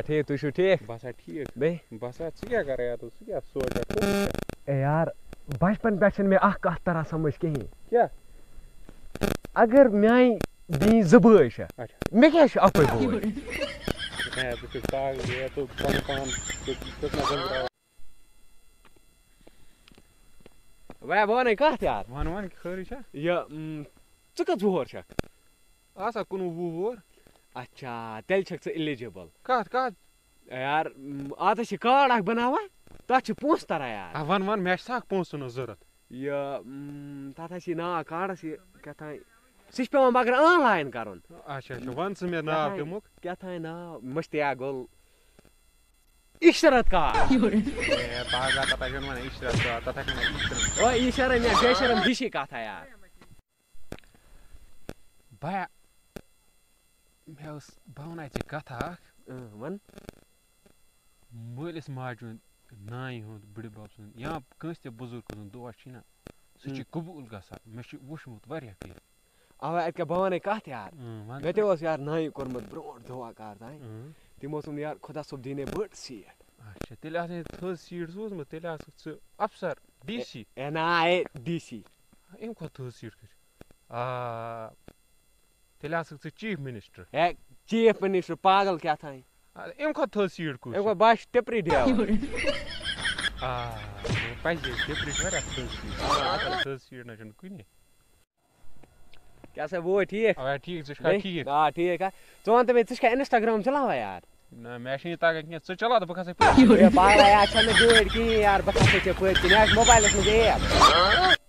ٹھیک تُہۍ چھِو ٹھیٖک باسا ٹھیٖک بیٚیہِ باسا ژٕ کیٛاہ کَران یَتھ ژٕ کیٛاہ سونٛچان اے یار بچپن پٮ۪ٹھ چھِنہٕ مےٚ اکھ کَتھ تران سمجھ کِہیٖنۍ کیٛاہ اگر میانہِ بیٚنہِ 2 بٲے چھِ اچھا مےٚ کیٛازِ چھُ اَکُے بوے ژٕ چھُکھ پاگل ژٕ پنُن پان بہٕ وَنَے کَتھ یار وَن خٲرٕے چھا یہِ ژٕ کٔژ وُہُر چھَکھ آسان 19 وُہُر اچھا تیٚلہِ چھَکھ ژٕ اِلِجِبٕل کَتھ یار اَتھ چھِ کارڈ اکھ بناوان تَتھ چھِ پونٛسہٕ تران یار وَن مےٚ چھِ سکھ پونٛسہٕ نہٕ ضوٚرَتھ یہِ تَتھ حظ چھِ ناو کارڈَس یہِ کیٛاہ سُہ چھِ پٮ۪وان مگر آن لاین کَرُن اچھا وَن ژٕ مےٚ ناو تَمیُک کیٛاہ تھانۍ ناو مٔشتیا گوٚل عشرت کارڈ پاگلا تَتھ چھُنہٕ وَنان عشرت کارڈ تَتھ چھِ وَنان عشرت او یہِ شرم یا بے شرم ہِشی کَتھا یار بیا مےٚ ٲس بہٕ وَناے ژےٚ کَتھا اکھ وَن مٲلِس ماجہِ ہُنٛد نانہِ ہُنٛد بٕڈِبب سُنٛد یا کٲنٛسہِ تہِ بُزرگ سُنٛد دُعا چھُے نہ سُہ چھُ قبوٗل گژھان مےٚ چھُ وٕچھمُت واریاہ پھِرِ اَوَے اَتہِ کیٛاہ بہٕ وَنَے کَتھ یار وَن مےٚ تہِ اوس یار نانہِ کوٚرمُت برٛونٛٹھ دُعا کار تانۍ تِمو اوس ووٚنمُت یار خۄدا صٲب دی نے بٔڑ سیٖٹ اچھا تیٚلہِ آسے تھٔز سیٖٹ سوٗزمُت تیٚلہِ آسکھ ژٕ افسر ڈی سی اے نا اے ڈی سی اَمہِ کھۄتہٕ تھٔز سیٖٹ کۭژاہ تیٚلہِ آسکھ ژٕ چیٖف مِنِسٹر ہے چیٖف مِنِسٹر پاگل کیٛاہ تھانۍ اَمہِ کھۄتہٕ تھٔز سیٖٹ کُس اَمہِ کھۄتہٕ بہٕ چھُس ٹِپری ڈرٛیوَر پَزِ ٹِپرِ چھِ واریاہ تھٔز سیٖٹ تھٔز سیٖٹ نہ چھُنہٕ کُنہِ کیٛاہ سا بوے ٹھیٖک اَوا ٹھیٖک ژٕ چھُکھا ٹھیٖک آ ٹھیٖک ہا ژٕ وَن تہٕ مےٚ ژٕ چھُکھا اِنسٹاگرٛام چلاوان یار نہ مےٚ چھُنہٕ یہِ تَگان کیٚنٛہہ ژٕ چلاو تہٕ بہٕ کھسے پاگلا یار چھَنہٕ گٲڑۍ کِہیٖنۍ یار بہٕ کھسے ژےٚ پٔتۍ کِنۍ مےٚ آسہِ موبایلَس منٛز ایپ